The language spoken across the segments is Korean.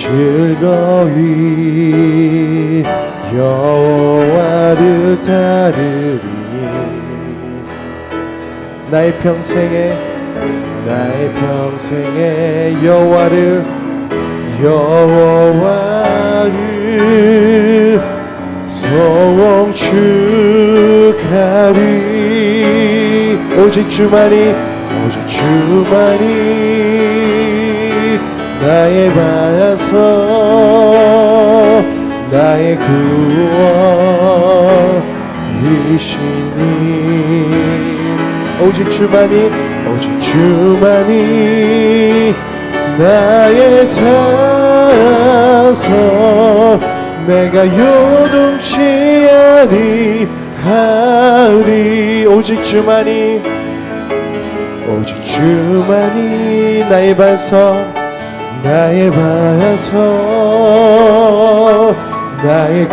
즐거이 여호와를 따르리. 나의 평생에 여호와를 송축하리. 오직 주만이 나의 반석, 나의 구원이시니. 오직 주만이 나의 산성, 내가 요동치 아니하리. 오직 주만이 나의 반석, 나의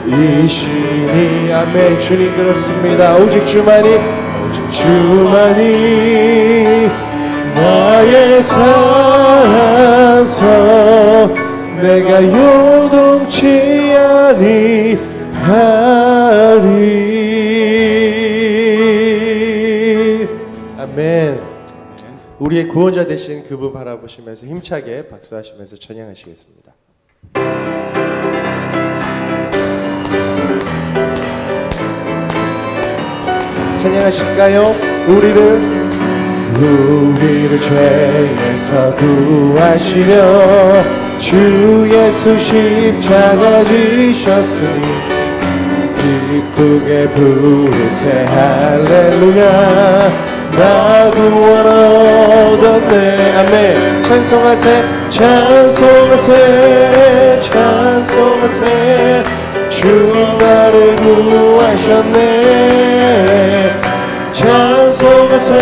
구원이시니. 아멘. 주님 그렇습니다. 오직 주만이 나의 산성, 내가 요동치 아니하리. 아멘. 우리의 구원자 되신 그분 바라보시면서 힘차게 박수하시면서 찬양하시겠습니다. 찬양하실까요? 우리를 죄에서 구하시려 주 예수 십자가 지셨으니 기쁘게 부르세 할렐루야. 나 구원 얻었네. 아멘. 찬송하세 주님 나를 구하셨네. 찬송하세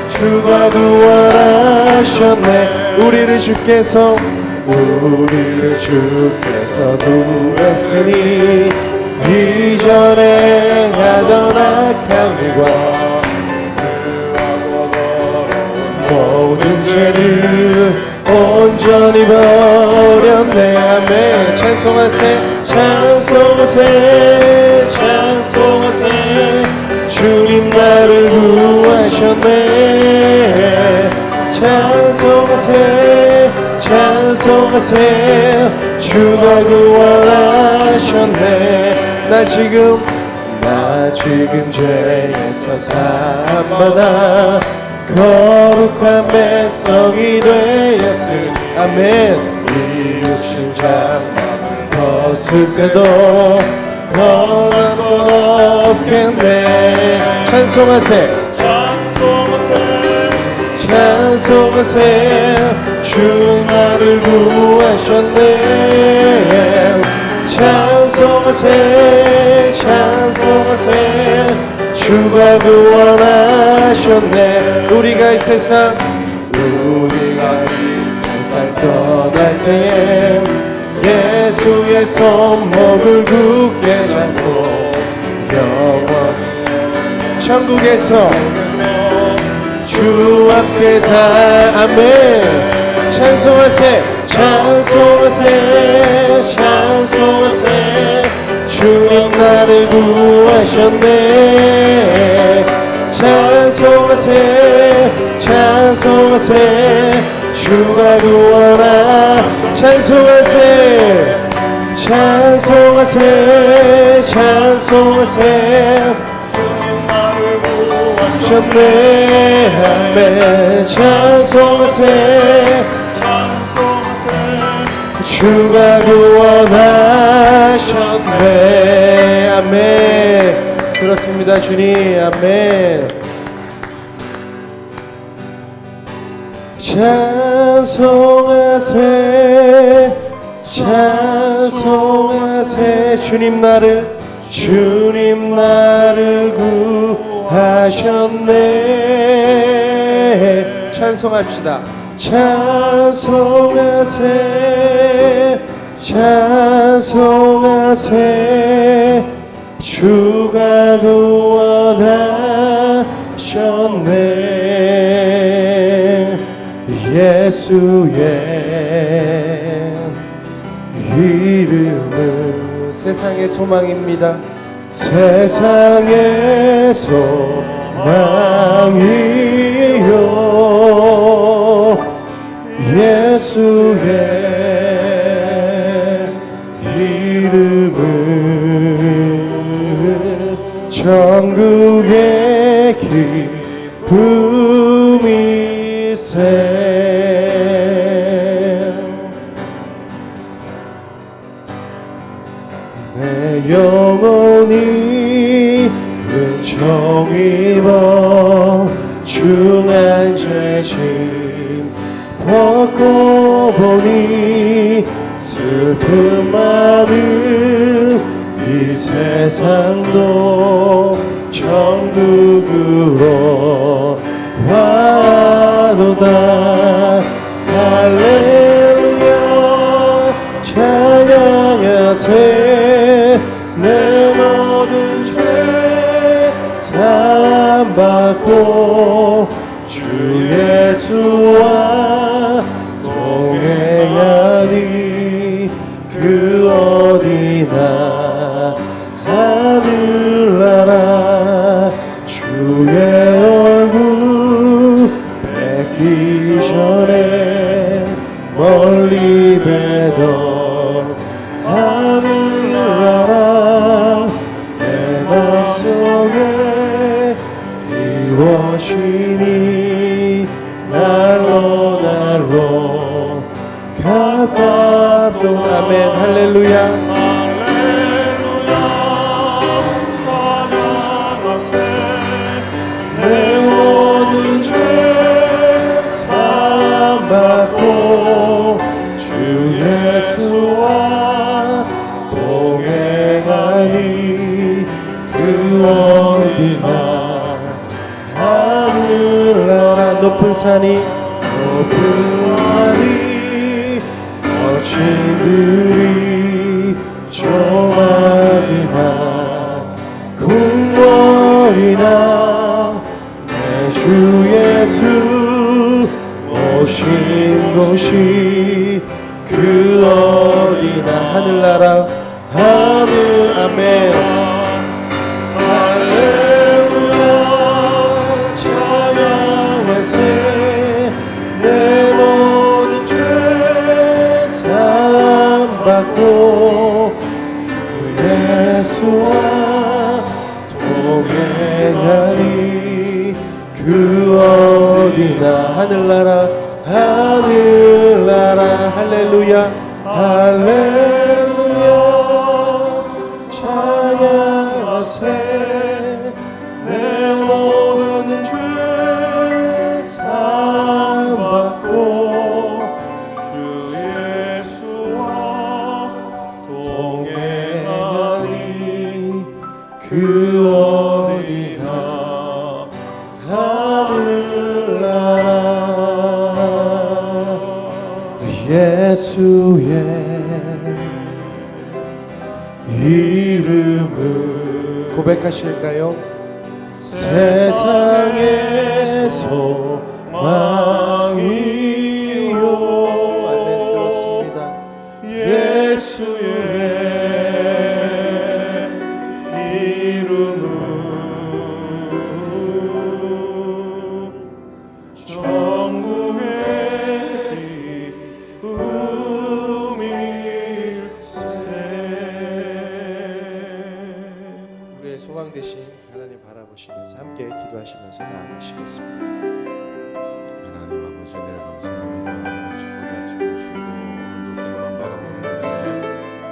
주가 구원하셨네. 우리를 주께서 구했으니 이전에 하던 악한 일과 모든 죄를 온전히 버렸네. 아멘. 찬송하세 주님 나를 구하셨네. 찬송하세 주가 구원하셨네. 나 지금 죄에서 사함받아 거룩한 백성이 되었으니. 아멘. 이 육신 장막을 벗을 때도 거함 없겠네. 찬송하세 주 나를 구하셨네. 찬송하세 주가 구원하셨네. 우리가 이 세상 떠날 때에 예수의 손목을 굳게 잡고 영원히 천국에서 주 앞에 아멘. 찬송하세 주님 나를 구하셨네. 찬송하세 주가 구원하. 찬송하세 구하셨네. 아멘. 찬송하세 주가 구원하셨네. 아멘. 그렇습니다 주님. 아멘. 찬송하세 주님 나를 구하셨네. 찬송합시다. 찬송하세 주가 구원하셨네. 예수의 이름은 세상의 소망입니다. 세상의 소망이요 예수의 이름은 천국의 기쁨이세. 내 영혼이 은총입어 중한 죄짐 벗고 보니 슬픔 많은 이 세상도 천국으로 와도다. 할렐루야 찬양하세. 내 모든 죄 사함받고 주 예수와 동행하니 그 어디나 하늘나라 주의 얼굴 뵙기 전에 멀리 뵈던 하늘나라 내 맘속에 이루어지니 날로 날로 가깝던 아멘. 할렐루야 내 모든 죄 사함받고 주 예수와 동행하니 그 어디나 하늘나라 높은 산이 거친들이 조막이나 궁궐이나 내 주 예수 오신 곳이 그 어디나 하늘나라 하늘 아멘. 할렐루야 찬양하세. 내 모든 죄 사함받고 주 예수와 동행하니 그 어디나 하늘나라 하늘나라 할렐루야 할렐루야 찬양하세. 내 모든 죄 사함받고 주 예수와 동행하니 그 어디나 예수의 이름을 고백하실까요? 세상의 소망이요 아멘. 그렇습니다. 예수의 이름은 소망 되신 하나님 바라보시면서 함께 기도하시면서 나아가시겠습니다. 하나님 아버지 늘 감사합니다. 주보다 지키시고 오늘도 주님만 바라보는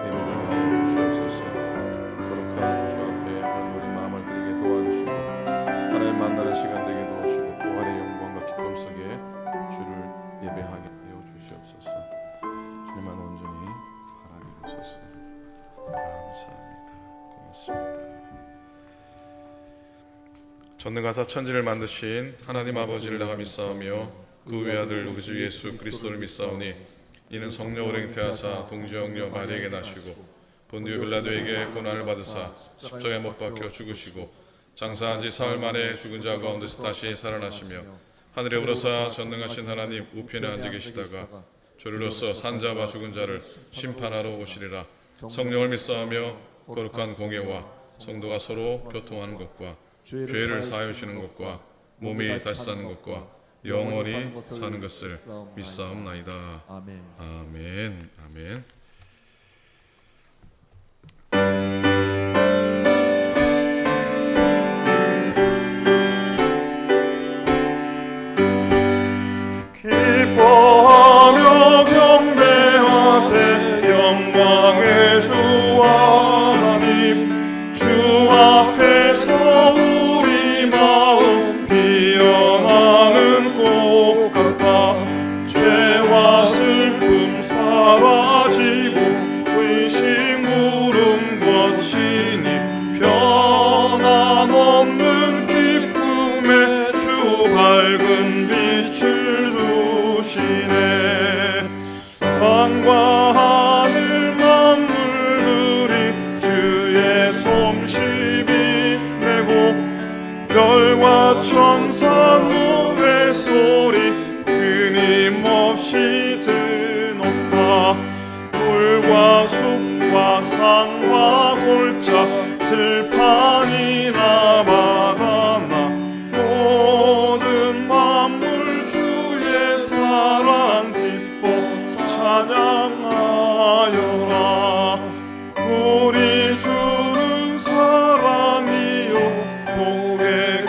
예배를 하여 주시옵소서. 거룩한 주 앞에 우리 마음을 드리게 도와주시고 하나님 만나는 시간 되게 도와주시고 부활의 영광과 기쁨 속에 주를 예배하게 하여 주시옵소서. 주님만 온전히 바라게 하소서. 감사합니다. 고맙습니다. 전능하사 천지를 만드신 하나님 아버지를 내가 믿사오며 그 외아들 우리 주 예수 그리스도를 믿사오니 이는 성령으로 잉태하사 동주영녀 마리아에게 나시고 본디오 빌라도에게 고난을 받으사 십자가에 못 박혀 죽으시고 장사한 지 사흘 만에 죽은 자 가운데서 다시 살아나시며 하늘에 오르사 전능하신 하나님 우편에 앉아 계시다가 주로서 산자와 죽은 자를 심판하러 오시리라. 성령을 믿사하며 거룩한 공예와 성도가 서로 교통하는 것과 죄를 사하여 주시는 것과 몸이 다시 사는 것과 영원히 사는 것을 믿사옵나이다. 아멘. 아멘. 아멘. 기뻐하며 경배하세 영광의 주 하나님 주 앞에서 우리 마음 피어나는 꽃 같아 죄와 슬픔 사라지고 의심 울음 거치니 변함없는 기쁨의 주 밝은 빛을 주시네. 땅과 하늘 만물들이 주의 솜씨 빛내고 별과 천사 노래소리 끊임없이 드높아 물과 숲과 산과 골짜 들판이나 바다나 모든 만물 주의 사랑 기뻐 찬양하여라. 우리 주는 사랑이요 복의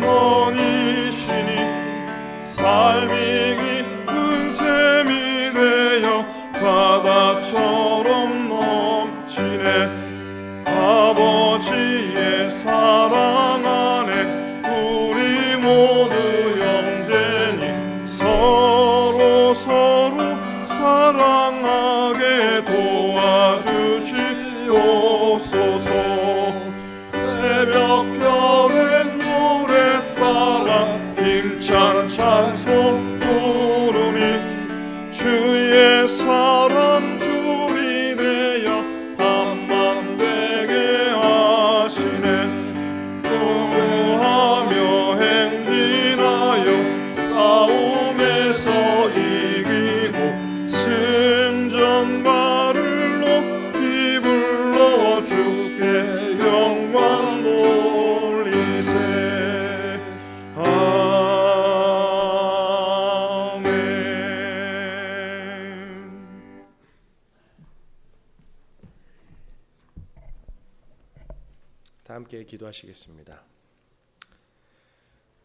근원이시니 삶이 깊은 샘이 되어 바다처럼 넘치네. 아버지의 사랑 안에 우리 모두 형제니 서로 사랑하게 도와주시옵소서. 새벽별의 노래 따라 힘찬 찬송 부르니 주의 사랑 줄이 되어 한맘 되게 하시네. 교구하며 행진하여 싸움에서 이기고 승전가를 높이 불러 주께 영광 돌리세. 아멘. 다 함께 기도하시겠습니다.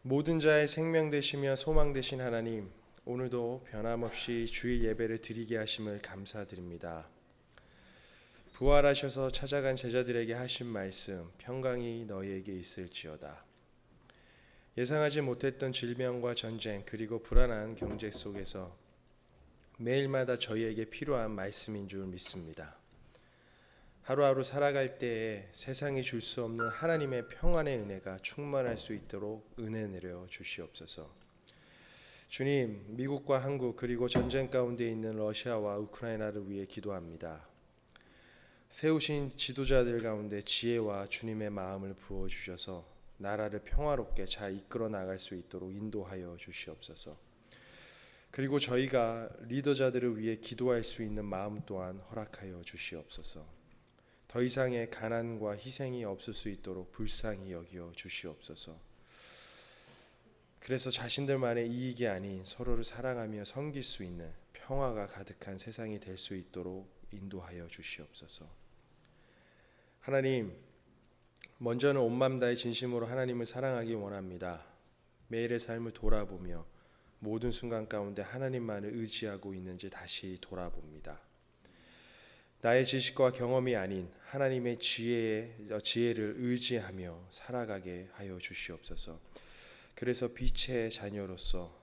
모든 자의 생명 되시며 소망 되신 하나님, 오늘도 변함없이 주일 예배를 드리게 하심을 감사드립니다. 부활하셔서 찾아간 제자들에게 하신 말씀, 평강이 너희에게 있을지어다. 예상하지 못했던 질병과 전쟁 그리고 불안한 경제 속에서 매일마다 저희에게 필요한 말씀인 줄 믿습니다. 하루하루 살아갈 때에 세상이 줄 수 없는 하나님의 평안의 은혜가 충만할 수 있도록 은혜 내려 주시옵소서. 주님, 미국과 한국 그리고 전쟁 가운데 있는 러시아와 우크라이나를 위해 기도합니다. 세우신 지도자들 가운데 지혜와 주님의 마음을 부어주셔서 나라를 평화롭게 잘 이끌어 나갈 수 있도록 인도하여 주시옵소서. 그리고 저희가 리더자들을 위해 기도할 수 있는 마음 또한 허락하여 주시옵소서. 더 이상의 가난과 희생이 없을 수 있도록 불쌍히 여겨 주시옵소서. 그래서 자신들만의 이익이 아닌 서로를 사랑하며 섬길 수 있는 평화가 가득한 세상이 될 수 있도록 인도하여 주시옵소서. 하나님, 먼저는 온 마음 다해 진심으로 하나님을 사랑하기 원합니다. 매일의 삶을 돌아보며 모든 순간 가운데 하나님만을 의지하고 있는지 다시 돌아봅니다. 나의 지식과 경험이 아닌 하나님의 지혜를 의지하며 살아가게 하여 주시옵소서. 그래서 빛의 자녀로서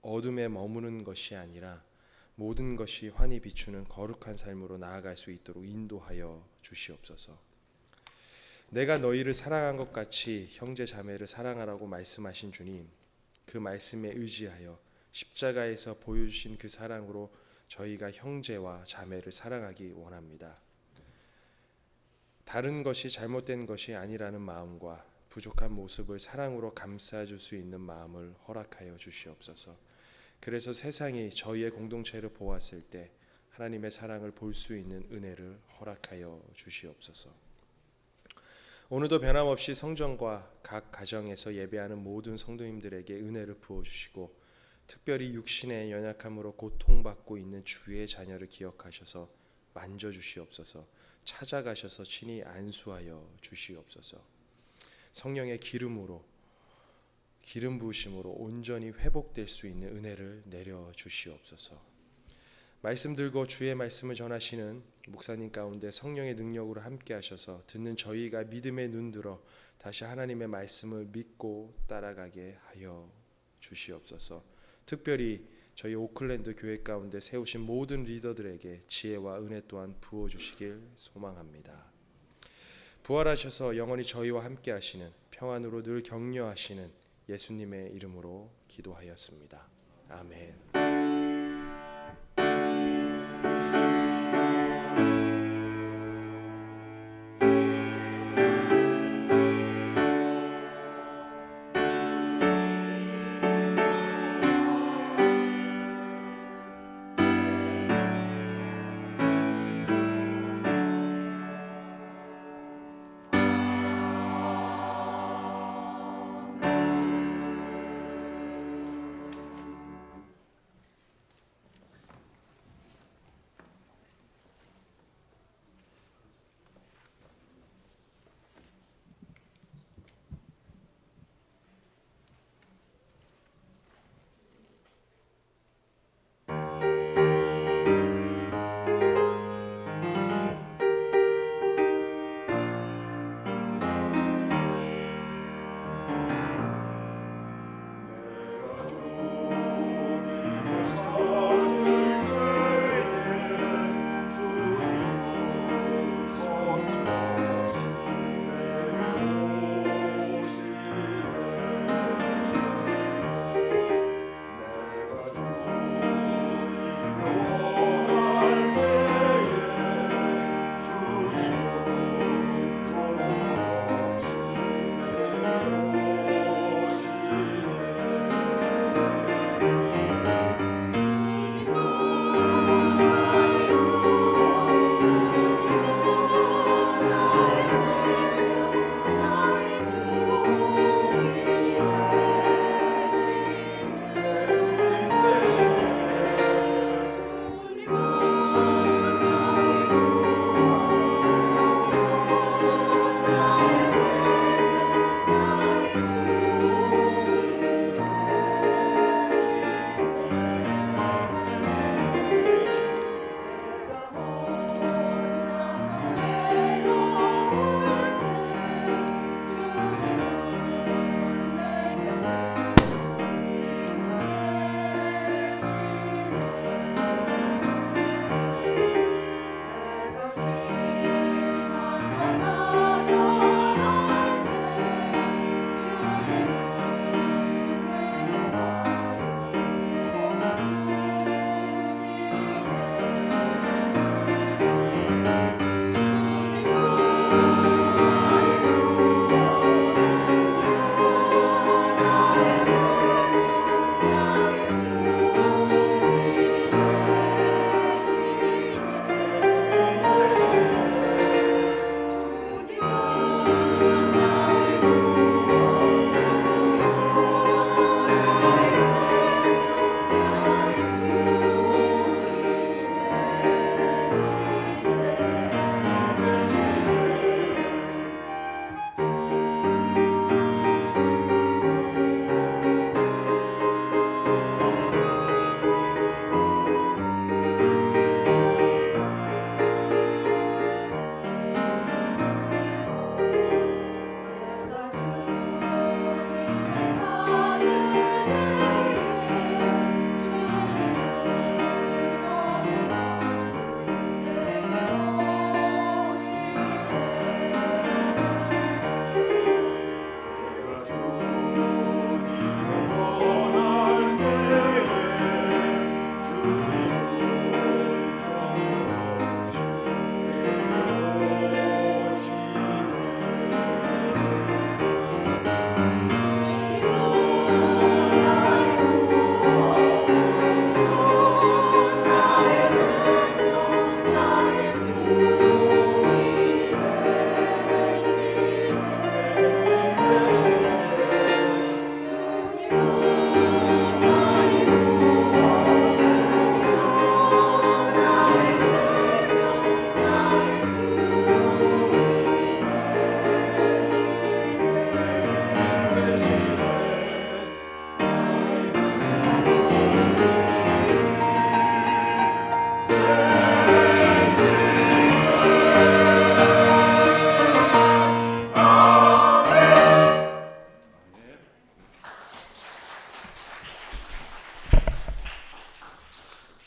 어둠에 머무는 것이 아니라 모든 것이 환히 비추는 거룩한 삶으로 나아갈 수 있도록 인도하여 주시옵소서. 내가 너희를 사랑한 것 같이 형제 자매를 사랑하라고 말씀하신 주님, 그 말씀에 의지하여 십자가에서 보여주신 그 사랑으로 저희가 형제와 자매를 사랑하기 원합니다. 다른 것이 잘못된 것이 아니라는 마음과 부족한 모습을 사랑으로 감싸줄 수 있는 마음을 허락하여 주시옵소서. 그래서 세상이 저희의 공동체를 보았을 때 하나님의 사랑을 볼 수 있는 은혜를 허락하여 주시옵소서. 오늘도 변함없이 성전과 각 가정에서 예배하는 모든 성도님들에게 은혜를 부어주시고 특별히 육신의 연약함으로 고통받고 있는 주의 자녀를 기억하셔서 만져주시옵소서. 찾아가셔서 친히 안수하여 주시옵소서. 성령의 기름 부으심으로 온전히 회복될 수 있는 은혜를 내려 주시옵소서. 말씀 들고 주의 말씀을 전하시는 목사님 가운데 성령의 능력으로 함께 하셔서 듣는 저희가 믿음의 눈 들어 다시 하나님의 말씀을 믿고 따라가게 하여 주시옵소서. 특별히 저희 오클랜드 교회 가운데 세우신 모든 리더들에게 지혜와 은혜 또한 부어주시길 소망합니다. 부활하셔서 영원히 저희와 함께 하시는 평안으로 늘 격려하시는 예수님의 이름으로 기도하였습니다. 아멘.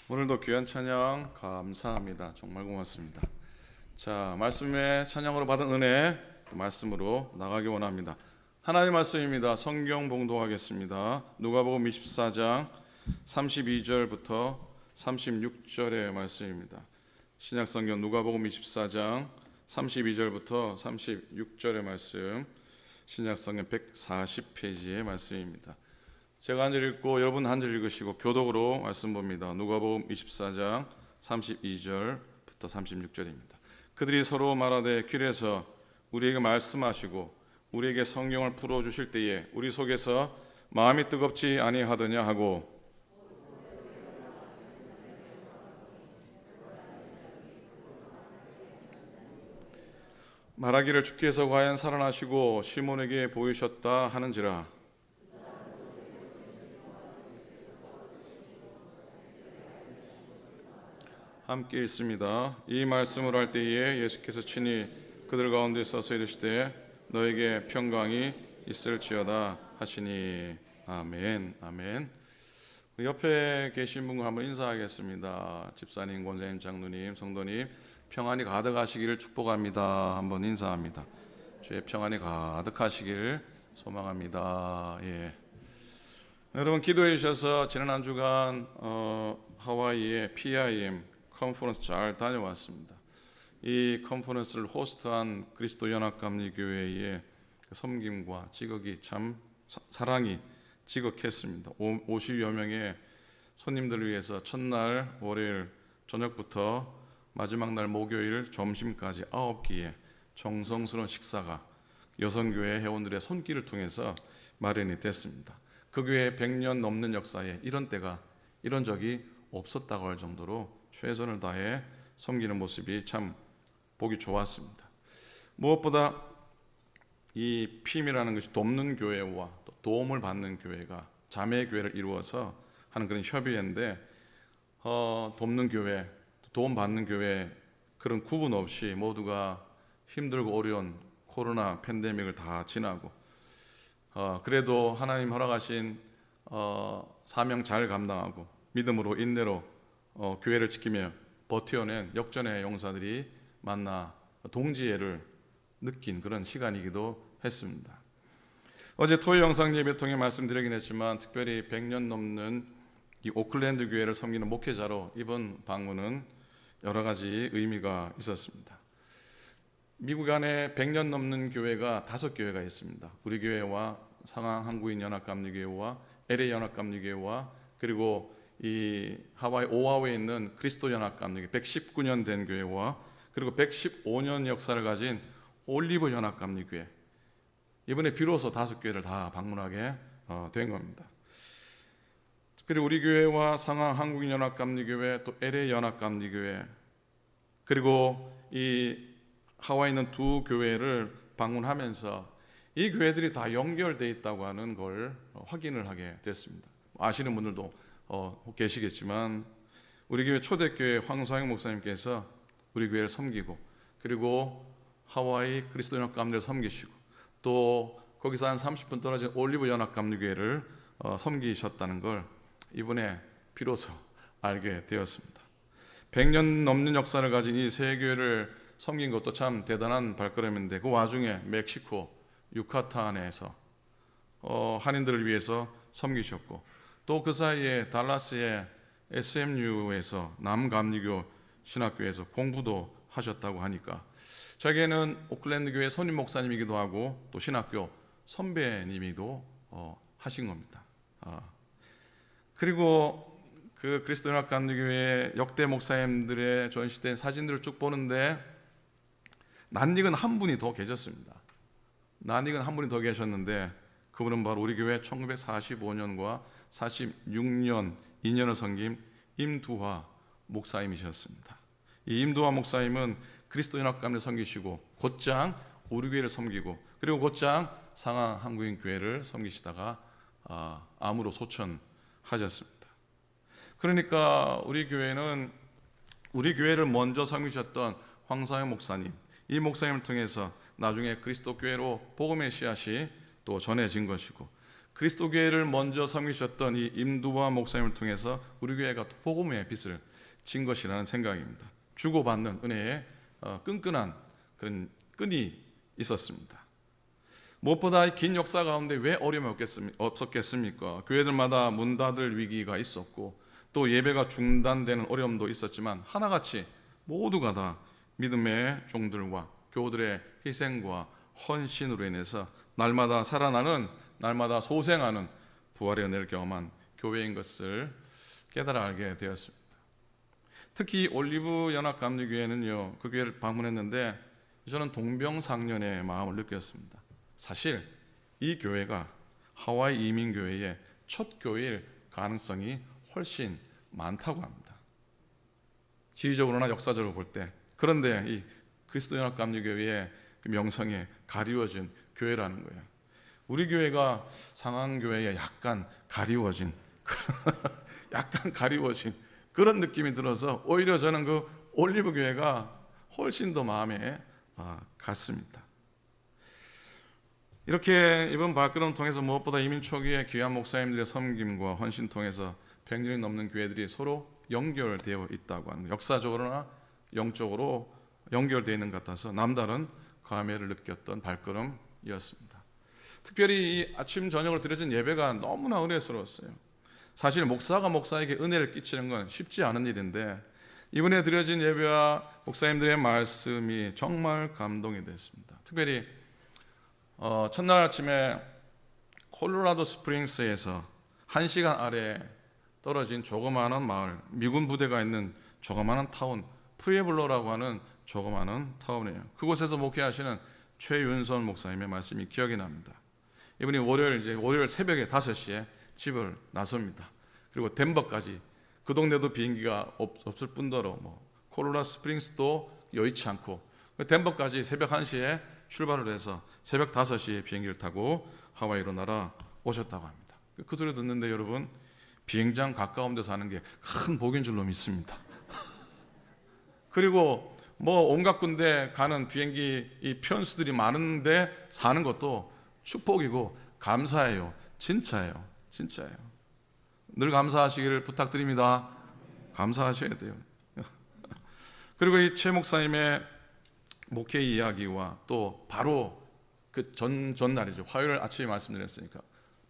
오늘도 귀한 찬양 감사합니다. 정말 고맙습니다. 자, 말씀의 찬양으로 받은 은혜 또 말씀으로 나가기 원합니다. 하나님의 말씀입니다. 성경 봉독하겠습니다. 누가복음 24장 32절부터 36절의 말씀입니다. 신약성경 누가복음 24장 32절부터 36절의 말씀, 신약성경 140페이지의 말씀입니다. 제가 한 절 읽고 여러분 한 절 읽으시고 교독으로 말씀 봅니다. 누가복음 24장 32절부터 36절입니다. 그들이 서로 말하되 길에서 우리에게 말씀하시고 우리에게 성경을 풀어주실 때에 우리 속에서 마음이 뜨겁지 아니하더냐 하고 말하기를 주께서 과연 살아나시고 시몬에게 보이셨다 하는지라. 함께 있습니다. 이 말씀을 할 때에 예수께서 친히 그들 가운데 서서 이르시되 너에게 평강이 있을지어다 하시니. 아멘. 아멘. 옆에 계신 분과 한번 인사하겠습니다. 집사님, 권사님, 장로님, 성도님, 평안이 가득하시기를 축복합니다. 한번 인사합니다. 주의 평안이 가득하시길 소망합니다. 예. 여러분 기도해 주셔서 지난 한 주간 하와이의 PIM 컨퍼런스 잘 다녀왔습니다. 이 컨퍼런스를 호스트한 그리스도 연합감리교회의 섬김과 지극히 참 사랑이 지극했습니다. 50여 명의 손님들을 위해서 첫날 월요일 저녁부터 마지막 날 목요일 점심까지 9끼의 정성스러운 식사가 여성교회 회원들의 손길을 통해서 마련이 됐습니다. 그 교회의 100년 넘는 역사에 이런 때가, 이런 적이 없었다고 할 정도로 최선을 다해 섬기는 모습이 참 보기 좋았습니다. 무엇보다 이 PIM이라는 것이 돕는 교회와 또 도움을 받는 교회가 자매 교회를 이루어서 하는 그런 협의회인데 돕는 교회, 도움 받는 교회 그런 구분 없이 모두가 힘들고 어려운 코로나 팬데믹을 다 지나고 그래도 하나님 허락하신 사명 잘 감당하고 믿음으로 인내로 교회를 지키며 버텨낸 역전의 용사들이 만나 동지애를 느낀 그런 시간이기도 했습니다. 어제 토요 영상 예배 통해 말씀드리긴 했지만 특별히 100년 넘는 이 오클랜드 교회를 섬기는 목회자로 이번 방문은 여러 가지 의미가 있었습니다. 미국 안에 100년 넘는 교회가 5교회가 있습니다. 우리 교회와 상황 한국인 연합감리교회와 LA 연합감리교회와 그리고 이 하와이 오아후에 있는 그리스도 연합감리교회 119년 된 교회와 그리고 115년 역사를 가진 올리브 연합감리교회, 이번에 비로소 5교회를 다 방문하게 된 겁니다. 그리고 우리 교회와 상황 한국인 연합감리교회 또 LA 연합감리교회 그리고 이 하와이에 있는 2 교회를 방문하면서 이 교회들이 다 연결되어 있다고 하는 걸 확인을 하게 됐습니다. 아시는 분들도 계시겠지만 우리 교회 초대교회 황상영 목사님께서 우리 교회를 섬기고 그리고 하와이 그리스도 연합감리를 섬기시고 또 거기서 한 30분 떨어진 올리브 연합감리교회를 섬기셨다는 걸 이번에 비로소 알게 되었습니다. 100년 넘는 역사를 가진 이 세 교회를 섬긴 것도 참 대단한 발걸음인데 그 와중에 멕시코 유카탄에서 한인들을 위해서 섬기셨고 또 그 사이에 달라스의 SMU에서 남감리교 신학교에서 공부도 하셨다고 하니까 자기는 오클랜드 교회 선임 목사님이기도 하고 또 신학교 선배님이기도 하신 겁니다. 그리고 그 그리스도 연합감리교회 역대 목사님들의 전시된 사진들을 쭉 보는데 낯익은 한 분이 더 계셨습니다. 낯익은 한 분이 더 계셨는데 그분은 바로 우리 교회 1945년과 46년 2년을 섬긴 임두화 목사님이셨습니다. 이 임두화 목사님은 그리스도 연합감리를 섬기시고 곧장 우리 교회를 섬기고 그리고 곧장 상하 한국인 교회를 섬기시다가 암으로 소천하셨습니다. 그러니까 우리 교회는 우리 교회를 먼저 섬기셨던 황상현 목사님, 이 목사님을 통해서 나중에 그리스도 교회로 복음의 씨앗이 또 전해진 것이고 그리스도 교회를 먼저 섬기셨던 이 임두와 목사님을 통해서 우리 교회가 복음의 빛을 진 것이라는 생각입니다. 주고받는 은혜에 끈끈한 그런 끈이 있었습니다. 무엇보다 긴 역사 가운데 왜 어려움이 없었겠습니까? 교회들마다 문 닫을 위기가 있었고 또 예배가 중단되는 어려움도 있었지만 하나같이 모두가 다 믿음의 종들과 교우들의 희생과 헌신으로 인해서 날마다 살아나는, 날마다 소생하는 부활의 은혜를 경험한 교회인 것을 깨달아 알게 되었습니다. 특히 올리브 연합감리교회는요, 그 교회를 방문했는데 저는 동병상련의 마음을 느꼈습니다. 사실 이 교회가 하와이 이민교회의 첫 교회일 가능성이 훨씬 많다고 합니다. 지리적으로나 역사적으로 볼 때. 그런데 이 그리스도연합감리교회의 그 명성에 가리워진 교회라는 거예요. 우리 교회가 상황교회에 약간 가리워진 그런 느낌이 들어서 오히려 저는 그 올리브 교회가 훨씬 더 마음에 갔습니다. 이렇게 이번 발걸음을 통해서 무엇보다 이민 초기에 귀한 목사님들의 섬김과 헌신 통해서 100년이 넘는 교회들이 서로 연결되어 있다고 하는, 역사적으로나 영적으로 연결되어 있는 것 같아서 남다른 감회를 느꼈던 발걸음이었습니다. 특별히 이 아침 저녁으로 드려진 예배가 너무나 은혜스러웠어요. 사실 목사가 목사에게 은혜를 끼치는 건 쉽지 않은 일인데 이번에 드려진 예배와 목사님들의 말씀이 정말 감동이 됐습니다. 특별히 첫날 아침에 콜로라도 스프링스에서 1시간 아래 떨어진 조그마한 마을, 미군 부대가 있는 조그마한 타운, 프리에블로라고 하는 조그마한 타운이에요. 그곳에서 목회하시는 최윤선 목사님의 말씀이 기억이 납니다. 이분이 월요일 새벽에 5시에 집을 나섭니다. 그리고 덴버까지, 그 동네도 비행기가 없을 뿐더러 콜로라도 스프링스도 여의치 않고 덴버까지 새벽 1시에 출발을 해서 새벽 5시에 비행기를 타고 하와이로 날아오셨다고 합니다. 그 소리 듣는데 여러분, 비행장 가까운 데 사는 게 큰 복인 줄로 믿습니다. 그리고 온갖 군데 가는 비행기 이 편수들이 많은데 사는 것도 축복이고 감사해요. 진짜예요. 늘 감사하시기를 부탁드립니다. 감사하셔야 돼요. 그리고 이 최 목사님의 목회 이야기와 또 바로 그 전날이죠. 화요일 아침에 말씀드렸으니까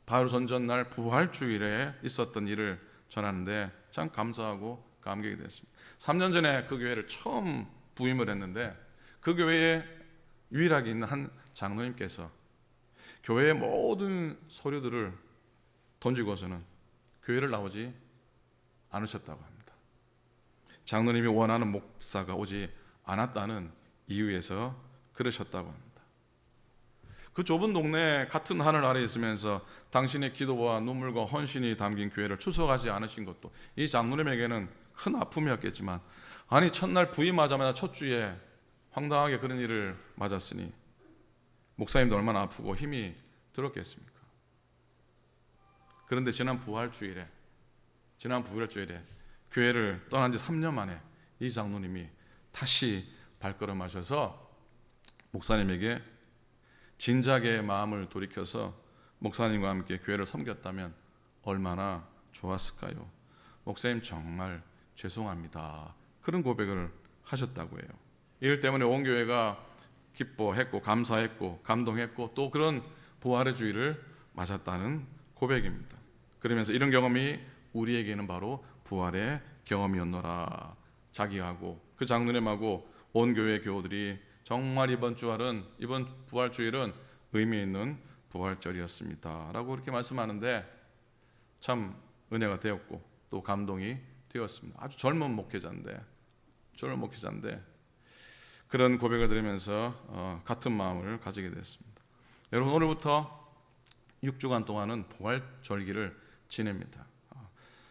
바로 전날 부활주일에 있었던 일을 전하는데 참 감사하고 감격이 됐습니다. 3년 전에 그 교회를 처음 부임을 했는데 그 교회에 유일하게 있는 한 장로님께서 교회의 모든 서류들을 던지고서는 교회를 나오지 않으셨다고 합니다. 장로님이 원하는 목사가 오지 않았다는 이유에서 그러셨다고 합니다. 그 좁은 동네에 같은 하늘 아래 있으면서 당신의 기도와 눈물과 헌신이 담긴 교회를 추석하지 않으신 것도 이 장로님에게는 큰 아픔이었겠지만, 아니 첫날 부임하자마자 첫 주에 황당하게 그런 일을 맞았으니 목사님도 얼마나 아프고 힘이 들었겠습니까? 그런데 지난 부활주일에 교회를 떠난 지 3년 만에 이 장로님이 다시 발걸음하셔서 목사님에게 진작에 마음을 돌이켜서 목사님과 함께 교회를 섬겼다면 얼마나 좋았을까요? 목사님 정말 죄송합니다. 그런 고백을 하셨다고 해요. 일 때문에 온 교회가 기뻐했고 감사했고 감동했고 또 그런 부활의 주일을 맞았다는 고백입니다. 그러면서 이런 경험이 우리에게는 바로 부활의 경험이었노라. 자기하고 그 장로님하고 온 교회 교우들이 정말 이번 부활주일은 의미 있는 부활절이었습니다 라고 그렇게 말씀하는데 참 은혜가 되었고 또 감동이 되었습니다. 아주 젊은 목회자인데 그런 고백을 들으면서 같은 마음을 가지게 됐습니다. 여러분, 오늘부터 6주간 동안은 부활절기를 지냅니다.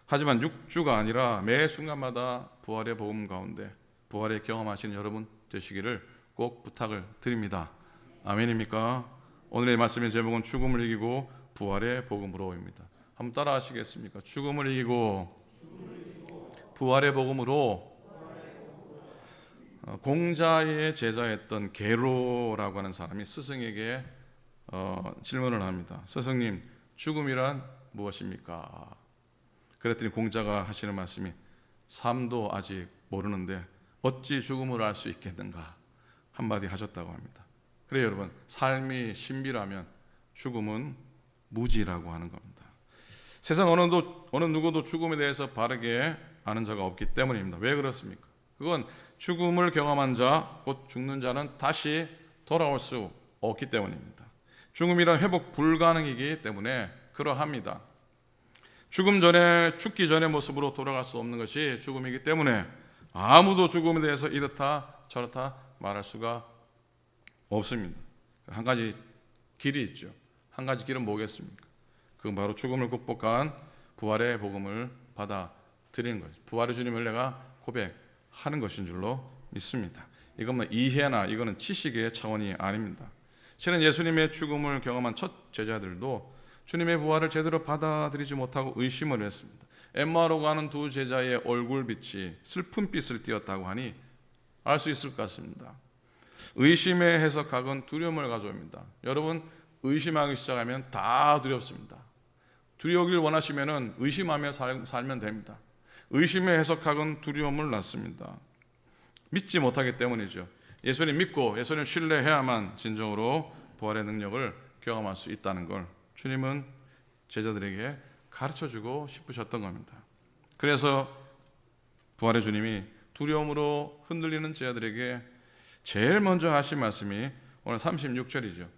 하지만 6주가 아니라 매 순간마다 부활의 복음 가운데 부활의 경험하시는 여러분 되시기를 꼭 부탁을 드립니다. 아멘입니까? 오늘의 말씀의 제목은 죽음을 이기고 부활의 복음으로입니다. 한번 따라 하시겠습니까? 죽음을 이기고 부활의 복음으로. 공자의 제자였던 게로라고 하는 사람이 스승에게 질문을 합니다. 스승님, 죽음이란 무엇입니까? 그랬더니 공자가 하시는 말씀이 삶도 아직 모르는데 어찌 죽음을 알 수 있겠는가 한마디 하셨다고 합니다. 그래요 여러분, 삶이 신비라면 죽음은 무지라고 하는 겁니다. 세상 어느 누구도 죽음에 대해서 바르게 아는 자가 없기 때문입니다. 왜 그렇습니까? 그건 죽음을 경험한 자, 곧 죽는 자는 다시 돌아올 수 없기 때문입니다. 죽음이란 회복 불가능이기 때문에 그러합니다. 죽기 전의 모습으로 돌아갈 수 없는 것이 죽음이기 때문에 아무도 죽음에 대해서 이렇다 저렇다 말할 수가 없습니다. 한 가지 길이 있죠. 한 가지 길은 뭐겠습니까? 그건 바로 죽음을 극복한 부활의 복음을 받아들이는 거죠. 부활의 주님을 내가 고백하는 것인 줄로 믿습니다. 이건 이해나 이거는 지식의 차원이 아닙니다. 실은 예수님의 죽음을 경험한 첫 제자들도 주님의 부활을 제대로 받아들이지 못하고 의심을 했습니다. 엠마오로 가는 두 제자의 얼굴빛이 슬픈 빛을 띠었다고 하니 알 수 있을 것 같습니다. 의심의 해석학은 두려움을 가져옵니다. 여러분, 의심하기 시작하면 다 두렵습니다. 두려우길 원하시면 의심하며 살면 됩니다. 의심의 해석학은 두려움을 낳습니다. 믿지 못하기 때문이죠. 예수님 믿고 예수님 신뢰해야만 진정으로 부활의 능력을 경험할 수 있다는 걸 주님은 제자들에게 가르쳐주고 싶으셨던 겁니다. 그래서 부활의 주님이 두려움으로 흔들리는 제자들에게 제일 먼저 하신 말씀이 오늘 36절이죠.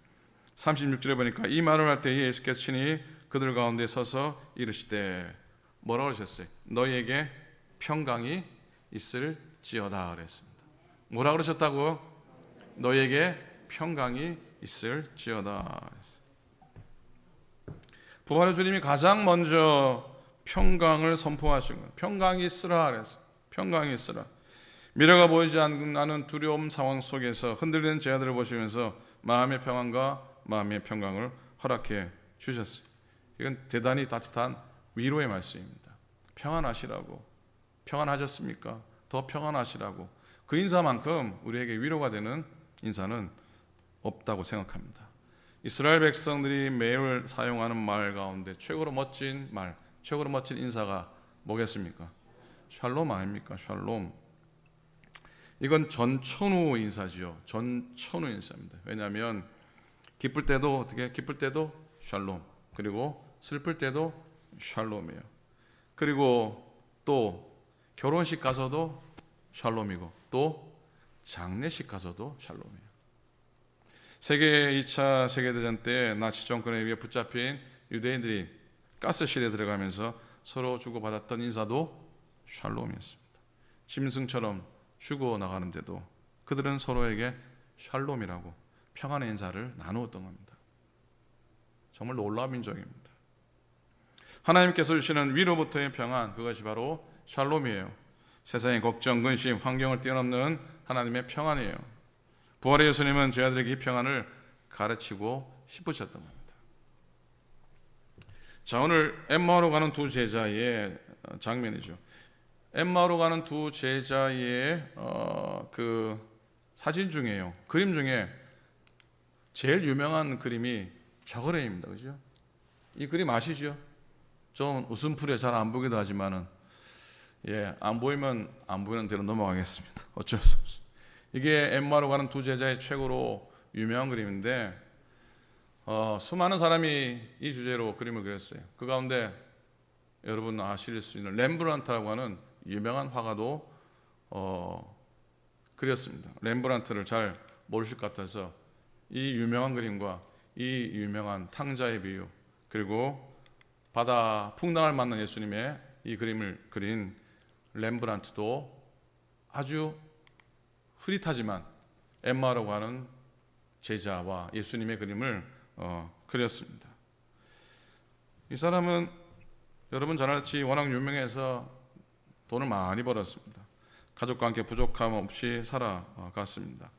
36절에 보니까 이 말을 할 때 예수께서 친히 그들 가운데 서서 이르시되 뭐라고 하셨어요? 너희에게 평강이 있을지어다 그랬습니다. 뭐라 그러셨다고요? 너희에게 평강이 있을지어다 그랬어요. 부활의 주님이 가장 먼저 평강을 선포하신 거예요. 평강이 있으라 그랬어요. 평강이 있으라. 미래가 보이지 않는 두려움 상황 속에서 흔들리는 제자들을 보시면서 마음의 평안과 마음의 평강을 허락해 주셨어요. 이건 대단히 따뜻한 위로의 말씀입니다. 평안하시라고. 평안하셨습니까? 더 평안하시라고. 그 인사만큼 우리에게 위로가 되는 인사는 없다고 생각합니다. 이스라엘 백성들이 매일 사용하는 말 가운데 최고로 멋진 말, 최고로 멋진 인사가 뭐겠습니까? 샬롬 아닙니까? 샬롬. 이건 전천후 인사지요. 전천후 인사입니다. 왜냐하면 기쁠 때도 어떻게? 기쁠 때도 샬롬. 그리고 슬플 때도 샬롬이에요. 그리고 또 결혼식 가서도 샬롬이고 또 장례식 가서도 샬롬이에요. 세계 2차 세계대전 때 나치 정권에 의해 붙잡힌 유대인들이 가스실에 들어가면서 서로 주고받았던 인사도 샬롬이었습니다. 짐승처럼 죽어나가는데도 그들은 서로에게 샬롬이라고 평안의 인사를 나누었던 겁니다. 정말 놀라운 민족입니다. 하나님께서 주시는 위로부터의 평안, 그것이 바로 샬롬이에요. 세상의 걱정, 근심, 환경을 뛰어넘는 하나님의 평안이에요. 부활의 예수님은 제자들에게 이 평안을 가르치고 싶으셨던 겁니다. 자, 오늘 엠마오로 가는 두 제자의 장면이죠. 엠마오로 가는 두 제자의 그 사진 중에요. 그림 중에 제일 유명한 그림이 저 그림입니다. 그죠? 이 그림 아시죠? 좀 웃음풀이에 잘 안 보기도 하지만은 안 보이면 안 보이는 대로 넘어가겠습니다. 어쩔 수 없어요. 이게 엠마오로 가는 두 제자의 최고로 유명한 그림인데 수많은 사람이 이 주제로 그림을 그렸어요. 그 가운데 여러분 아실 수 있는 렘브란트라고 하는 유명한 화가도 그렸습니다. 렘브란트를 잘 모르실 것 같아서 이 유명한 그림과 이 유명한 탕자의 비유, 그리고 바다 풍랑을 만난 예수님의 이 그림을 그린 렘브란트도 아주 흐릿하지만 엠마오로 가는 제자와 예수님의 그림을 그렸습니다. 이 사람은 여러분 잘 알듯이 워낙 유명해서 돈을 많이 벌었습니다. 가족과 함께 부족함 없이 살아갔습니다.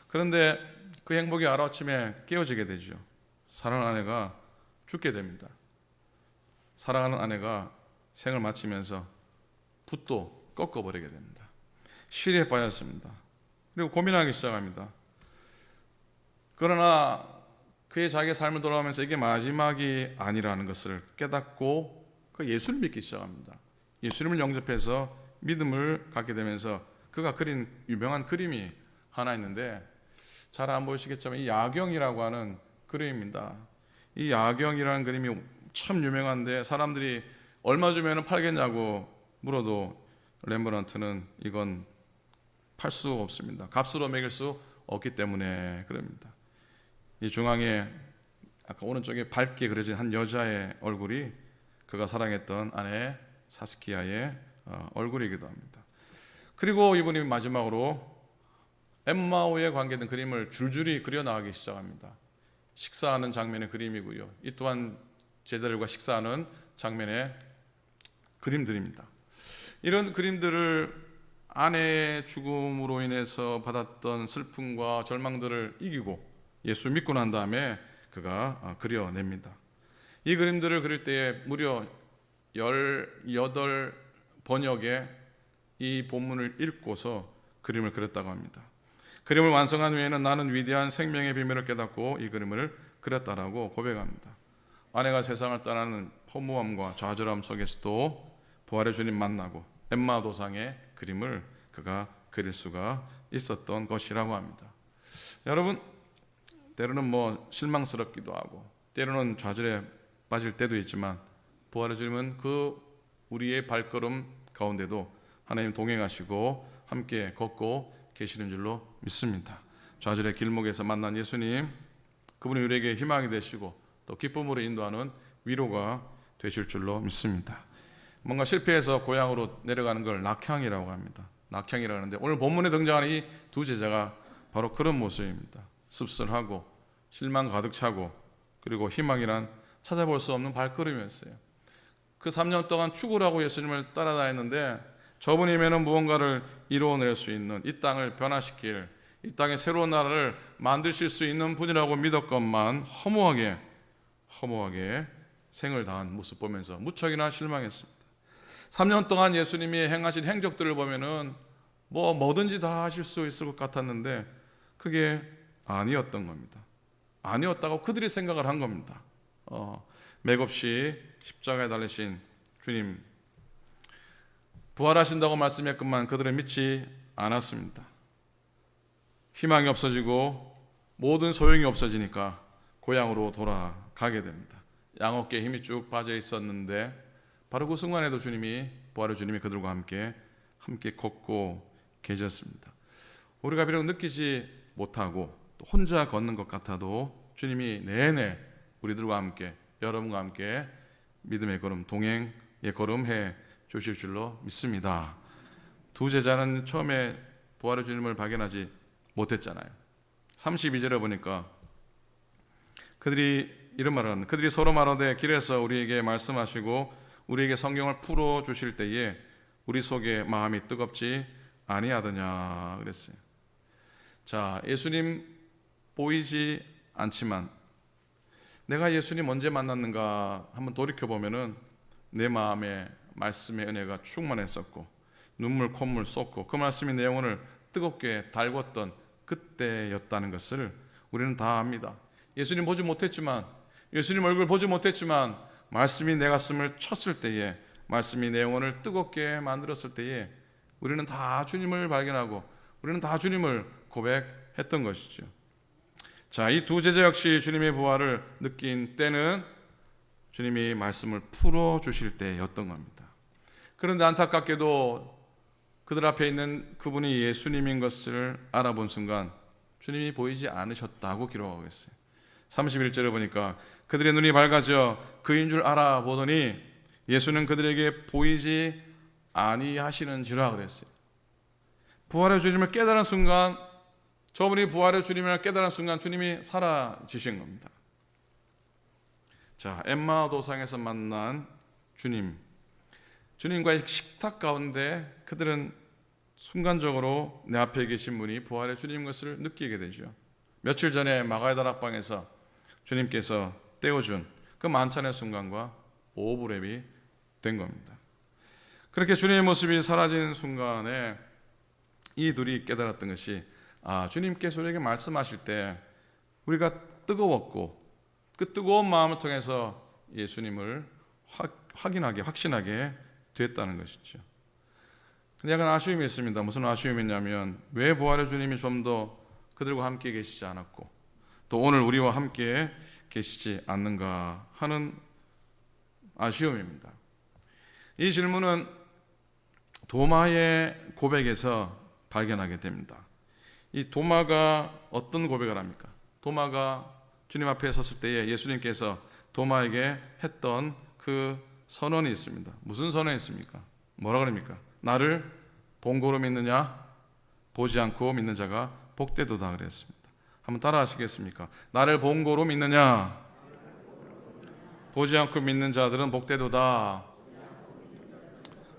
그런데 그 행복이 하루아침에 깨어지게 되죠. 사랑하는 아내가 죽게 됩니다. 사랑하는 아내가 생을 마치면서 붓도 꺾어버리게 됩니다. 시리에 빠졌습니다. 그리고 고민하기 시작합니다. 그러나 그의 자기의 삶을 돌아가면서 이게 마지막이 아니라는 것을 깨닫고 그 예수를 믿기 시작합니다. 예수님을 영접해서 믿음을 갖게 되면서 그가 그린 유명한 그림이 하나 있는데, 잘 안 보이시겠지만 이 야경이라고 하는 그림입니다. 이 야경이라는 그림이 참 유명한데, 사람들이 얼마 주면 팔겠냐고 물어도 렘브란트는 이건 팔 수 없습니다. 값으로 매길 수 없기 때문에 그럽니다. 이 중앙에 아까 오른쪽에 밝게 그려진 한 여자의 얼굴이 그가 사랑했던 아내 사스키아의 얼굴이기도 합니다. 그리고 이분이 마지막으로 엠마오에 관계된 그림을 줄줄이 그려나가기 시작합니다. 식사하는 장면의 그림이고요. 이 또한 제자들과 식사하는 장면의 그림들입니다. 이런 그림들을 아내의 죽음으로 인해서 받았던 슬픔과 절망들을 이기고 예수 믿고 난 다음에 그가 그려냅니다. 이 그림들을 그릴 때에 무려 18번역의 이 본문을 읽고서 그림을 그렸다고 합니다. 그림을 완성한 후에는 나는 위대한 생명의 비밀을 깨닫고 이 그림을 그렸다라고 고백합니다. 아내가 세상을 떠나는 허무함과 좌절함 속에서도 부활의 주님 만나고 엠마 도상의 그림을 그가 그릴 수가 있었던 것이라고 합니다. 여러분, 때로는 실망스럽기도 하고 때로는 좌절에 빠질 때도 있지만 부활의 주님은 그 우리의 발걸음 가운데도 하나님 동행하시고 함께 걷고 계시는 줄로 믿습니다. 좌절의 길목에서 만난 예수님, 그분이 우리에게 희망이 되시고 또 기쁨으로 인도하는 위로가 되실 줄로 믿습니다. 뭔가 실패해서 고향으로 내려가는 걸 낙향이라고 합니다. 낙향이라고 하는데 오늘 본문에 등장하는 이 두 제자가 바로 그런 모습입니다. 씁쓸하고 실망 가득 차고 그리고 희망이란 찾아볼 수 없는 발걸음이었어요. 그 3년 동안 죽으라고 예수님을 따라다녔는데 저분이면 무언가를 이루어낼 수 있는, 이 땅을 변화시킬, 이 땅에 새로운 나라를 만드실 수 있는 분이라고 믿었건만 허무하게 생을 다한 모습 보면서 무척이나 실망했습니다. 3년 동안 예수님이 행하신 행적들을 보면은 뭐든지 다 하실 수 있을 것 같았는데 그게 아니었던 겁니다. 아니었다고 그들이 생각을 한 겁니다. 맥없이 십자가에 달리신 주님, 부활하신다고 말씀했건만 그들은 믿지 않았습니다. 희망이 없어지고 모든 소용이 없어지니까 고향으로 돌아가게 됩니다. 양어깨에 힘이 쭉 빠져 있었는데 바로 그 순간에도 부활의 주님이 그들과 함께 걷고 계셨습니다. 우리가 비록 느끼지 못하고 또 혼자 걷는 것 같아도 주님이 내내 우리들과 함께, 여러분과 함께 믿음의 걸음, 동행의 걸음해 주실 줄로 믿습니다. 두 제자는 처음에 부활의 주님을 발견하지 못했잖아요. 32절에 보니까 그들이 이런 말을 합니다. 그들이 서로 말하되 길에서 우리에게 말씀하시고 우리에게 성경을 풀어 주실 때에 우리 속에 마음이 뜨겁지 아니하더냐 그랬어요. 자, 예수님 보이지 않지만 내가 예수님 언제 만났는가 한번 돌이켜보면은 내 마음에 말씀의 은혜가 충만했었고 눈물 콧물 쏟고 그 말씀의 내용을 뜨겁게 달궜던 그때였다는 것을 우리는 다 압니다. 예수님 보지 못했지만, 예수님 얼굴 보지 못했지만 말씀이 내 가슴을 쳤을 때에, 말씀이 내 영혼을 뜨겁게 만들었을 때에 우리는 다 주님을 발견하고 우리는 다 주님을 고백했던 것이죠. 자, 이 두 제자 역시 주님의 부활을 느낀 때는 주님이 말씀을 풀어주실 때였던 겁니다. 그런데 안타깝게도 그들 앞에 있는 그분이 예수님인 것을 알아본 순간 주님이 보이지 않으셨다고 기록하고 있어요. 31절에 보니까 그들의 눈이 밝아져 그인 줄 알아보더니 예수는 그들에게 보이지 아니하시는지라 그랬어요. 부활의 주님을 깨달은 순간, 저분이 부활의 주님을 깨달은 순간 주님이 사라지신 겁니다. 자, 엠마 도상에서 만난 주님과의 식탁 가운데 그들은 순간적으로 내 앞에 계신 분이 부활의 주님인 것을 느끼게 되죠. 며칠 전에 마가의 다락방에서 주님께서 떼어준 그 만찬의 순간과 오브랩이 된 겁니다. 그렇게 주님의 모습이 사라지는 순간에 이 둘이 깨달았던 것이, 주님께서 우리에게 말씀하실 때 우리가 뜨거웠고 그 뜨거운 마음을 통해서 예수님을 확신하게 됐다는 것이죠. 근데 약간 아쉬움이 있습니다. 무슨 아쉬움이 있냐면 왜 부활의 주님이 좀 더 그들과 함께 계시지 않았고 또 오늘 우리와 함께 계시지 않는가 하는 아쉬움입니다. 이 질문은 도마의 고백에서 발견하게 됩니다. 이 도마가 어떤 고백을 합니까? 도마가 주님 앞에 섰을 때에 예수님께서 도마에게 했던 그 선언이 있습니다. 무슨 선언이 있습니까? 뭐라 그럽니까? 나를 본고로 믿느냐? 보지 않고 믿는 자가 복되도다 그랬습니다. 한번 따라 하시겠습니까? 나를 본고로 믿느냐? 보지 않고 믿는 자들은 복되도다.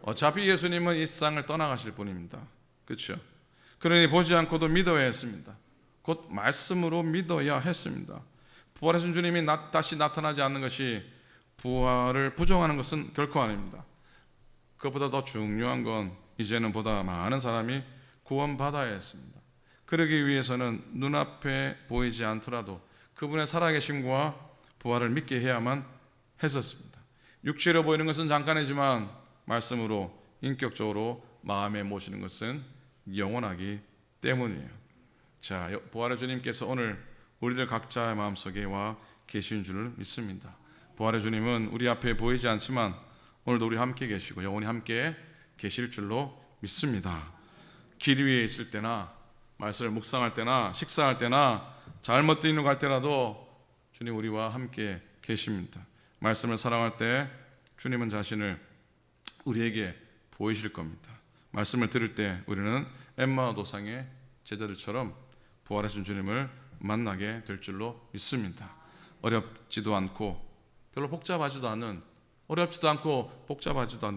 어차피 예수님은 이 세상을 떠나가실 분입니다. 그렇죠? 그러니 보지 않고도 믿어야 했습니다. 곧 말씀으로 믿어야 했습니다. 부활하신 주님이 다시 나타나지 않는 것이 부활을 부정하는 것은 결코 아닙니다. 그것보다 더 중요한 건 이제는 보다 많은 사람이 구원받아야 했습니다. 그러기 위해서는 눈앞에 보이지 않더라도 그분의 살아계심과 부활을 믿게 해야만 했었습니다. 육체로 보이는 것은 잠깐이지만 말씀으로 인격적으로 마음에 모시는 것은 영원하기 때문이에요. 자, 부활의 주님께서 오늘 우리들 각자의 마음속에 와 계신 줄을 믿습니다. 부활의 주님은 우리 앞에 보이지 않지만 오늘도 우리 함께 계시고 영원히 함께 계실 줄로 믿습니다. 길 위에 있을 때나 말씀을 묵상할 때나 식사할 때나 잘못 뛰는 갈 때라도 주님 우리와 함께 계십니다. 말씀을 사랑할 때 주님은 자신을 우리에게 보이실 겁니다. 말씀을 들을 때 우리는 엠마오 도상의 제자들처럼 부활하신 주님을 만나게 될 줄로 믿습니다. 어렵지도 않고 별로 복잡하지도 않은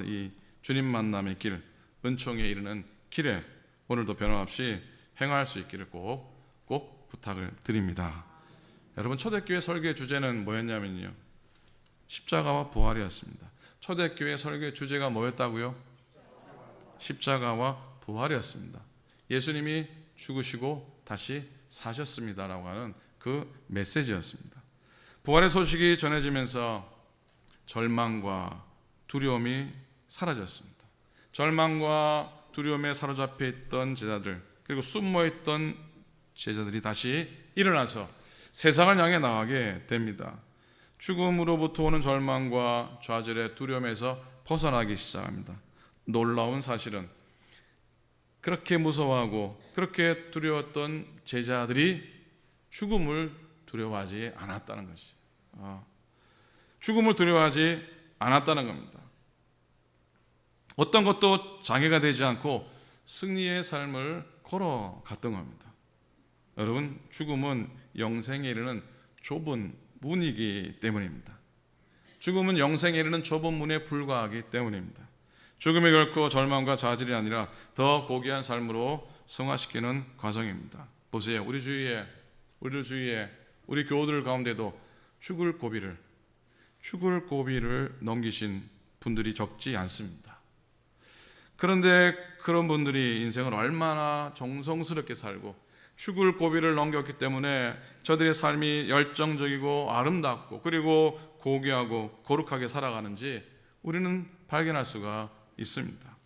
이 주님 만남의 길, 은총에 이르는 길에 오늘도 변함없이 행할 수 있기를 꼭 부탁을 드립니다. 여러분, 초대교회 설교의 주제는 뭐였냐면요, 십자가와 부활이었습니다. 초대교회 설교의 주제가 뭐였다고요? 십자가와 부활이었습니다. 예수님이 죽으시고 다시 사셨습니다라고 하는 그 메시지였습니다. 부활의 소식이 전해지면서 절망과 두려움이 사라졌습니다. 절망과 두려움에 사로잡혀 있던 제자들, 그리고 숨어있던 제자들이 다시 일어나서 세상을 향해 나가게 됩니다. 죽음으로부터 오는 절망과 좌절의 두려움에서 벗어나기 시작합니다. 놀라운 사실은 그렇게 무서워하고 그렇게 두려웠던 제자들이 죽음을 두려워하지 않았다는 것이에요. 죽음을 두려워하지 않았다는 겁니다. 어떤 것도 장애가 되지 않고 승리의 삶을 걸어갔던 겁니다. 여러분, 죽음은 영생에 이르는 좁은 문이기 때문입니다. 죽음은 영생에 이르는 좁은 문에 불과하기 때문입니다. 죽음이 결코 절망과 좌절이 아니라 더 고귀한 삶으로 승화시키는 과정입니다. 보세요. 우리들 주위에 우리 교우들 가운데도 죽을 고비를 넘기신 분들이 적지 않습니다. 그런데 그런 분들이 인생을 얼마나 정성스럽게 살고 죽을 고비를 넘겼기 때문에 저들의 삶이 열정적이고 아름답고 그리고 고귀하고 거룩하게 살아가는지 우리는 발견할 수가 있습니다.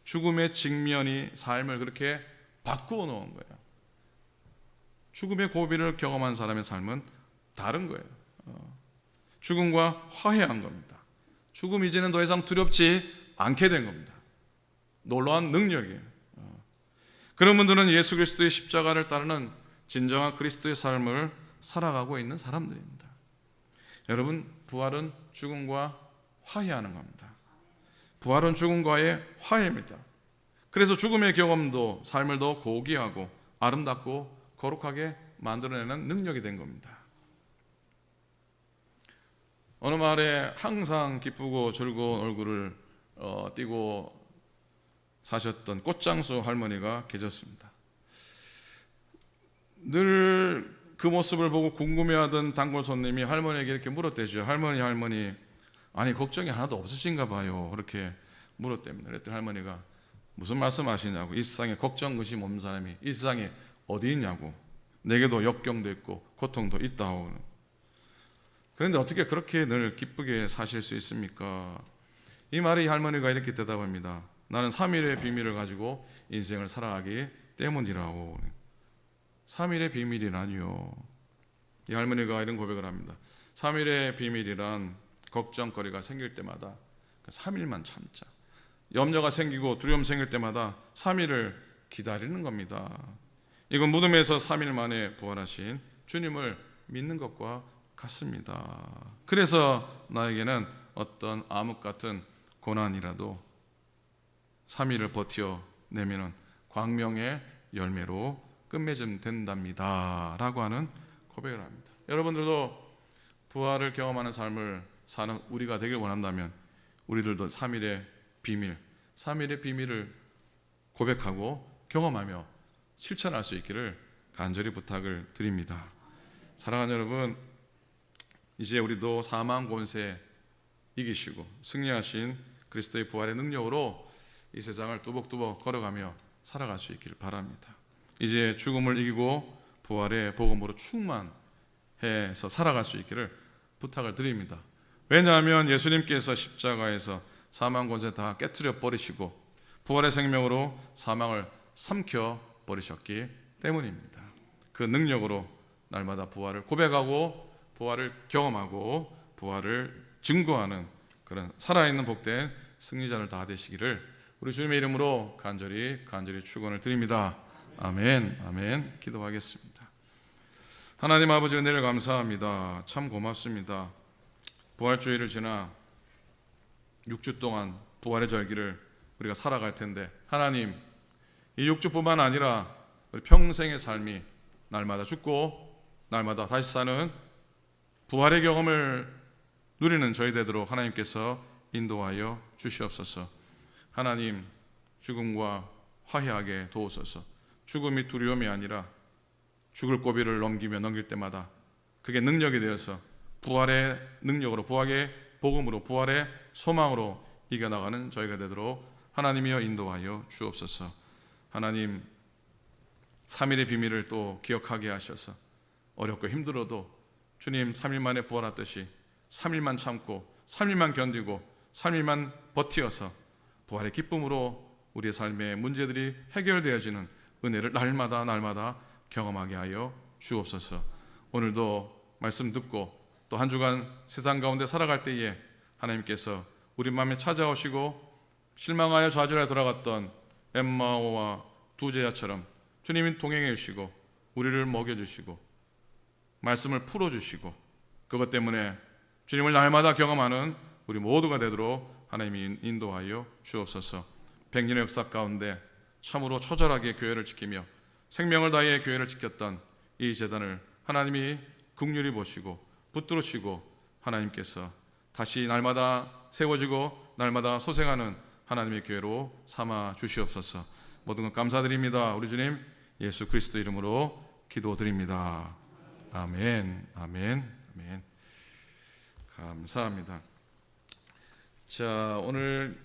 죽음의 직면이 삶을 그렇게 바꾸어 놓은 거예요. 죽음의 고비를 경험한 사람의 삶은 다른 거예요. 죽음과 화해한 겁니다. 죽음이 이제는 더 이상 두렵지 않게 된 겁니다. 놀라운 능력이에요. 그런 분들은 예수 그리스도의 십자가를 따르는 진정한 그리스도의 삶을 살아가고 있는 사람들입니다. 여러분, 부활은 죽음과 화해하는 겁니다. 부활은 죽음과의 화해입니다. 그래서 죽음의 경험도 삶을 더 고귀하고 아름답고 거룩하게 만들어내는 능력이 된 겁니다. 어느 마을에 항상 기쁘고 즐거운 얼굴을 띠고 사셨던 꽃장수 할머니가 계셨습니다. 늘 그 모습을 보고 궁금해하던 단골 손님이 할머니에게 이렇게 물었대죠. 할머니, 아니 걱정이 하나도 없으신가 봐요. 그렇게 물었답니다. 그랬더니 할머니가 무슨 말씀하시냐고, 이 세상에 걱정, 의심 없는 사람이 이 세상에 어디 있냐고, 내게도 역경도 있고 고통도 있다오. 그런데 어떻게 그렇게 늘 기쁘게 사실 수 있습니까? 이 말에 이 할머니가 이렇게 대답합니다. 나는 3일의 비밀을 가지고 인생을 살아가기 때문이라오. 3일의 비밀이라니요. 이 할머니가 이런 고백을 합니다. 3일의 비밀이란 걱정거리가 생길 때마다 3일만 참자. 염려가 생기고 두려움 생길 때마다 3일을 기다리는 겁니다. 이건 무덤에서 3일 만에 부활하신 주님을 믿는 것과 같습니다. 그래서 나에게는 어떤 암흑 같은 고난이라도 3일을 버텨내면 광명의 열매로 끝맺음 된답니다 라고 하는 고백을 합니다. 여러분들도 부활을 경험하는 삶을 사는 우리가 되길 원한다면 우리들도 3일의 비밀을 고백하고 경험하며 실천할 수 있기를 간절히 부탁을 드립니다. 사랑하는 여러분, 이제 우리도 사망 권세 이기시고 승리하신 그리스도의 부활의 능력으로 이 세상을 뚜벅뚜벅 걸어가며 살아갈 수 있기를 바랍니다. 이제 죽음을 이기고 부활의 복음으로 충만해서 살아갈 수 있기를 부탁을 드립니다. 왜냐하면 예수님께서 십자가에서 사망 권세 다 깨트려 버리시고 부활의 생명으로 사망을 삼켜 버리셨기 때문입니다. 그 능력으로 날마다 부활을 고백하고 부활을 경험하고 부활을 증거하는 그런 살아있는 복된 승리자를 다 되시기를 우리 주님의 이름으로 간절히 축원을 드립니다. 아멘, 아멘. 기도하겠습니다. 하나님 아버지 은혜를 감사합니다. 참 고맙습니다. 부활주의를 지나 6주 동안 부활의 절기를 우리가 살아갈 텐데 하나님, 이 6주뿐만 아니라 우리 평생의 삶이 날마다 죽고 날마다 다시 사는 부활의 경험을 누리는 저희 되도록 하나님께서 인도하여 주시옵소서. 하나님, 죽음과 화해하게 도우소서. 죽음이 두려움이 아니라 죽을 고비를 넘길 때마다 그게 능력이 되어서 부활의 능력으로, 부활의 복음으로, 부활의 소망으로 이겨나가는 저희가 되도록 하나님이여 인도하여 주옵소서. 하나님, 3일의 비밀을 또 기억하게 하셔서 어렵고 힘들어도 주님 3일 만에 부활하듯이 3일만 참고 3일만 견디고 3일만 버티어서 부활의 기쁨으로 우리의 삶의 문제들이 해결되어지는 은혜를 날마다 경험하게 하여 주옵소서. 오늘도 말씀 듣고 또 한 주간 세상 가운데 살아갈 때에 하나님께서 우리 마음에 찾아오시고 실망하여 좌절하여 돌아갔던 엠마오와 두 제자처럼 주님이 동행해 주시고 우리를 먹여주시고 말씀을 풀어주시고 그것 때문에 주님을 날마다 경험하는 우리 모두가 되도록 하나님이 인도하여 주옵소서. 100년의 역사 가운데 참으로 처절하게 교회를 지키며 생명을 다해 교회를 지켰던 이 재단을 하나님이 긍휼히 보시고 붙들으시고 하나님께서 다시 날마다 세워지고 날마다 소생하는 하나님의 교회로 삼아 주시옵소서. 모든 것 감사드립니다. 우리 주님 예수 그리스도 이름으로 기도드립니다. 아멘, 아멘, 아멘. 감사합니다. 자, 오늘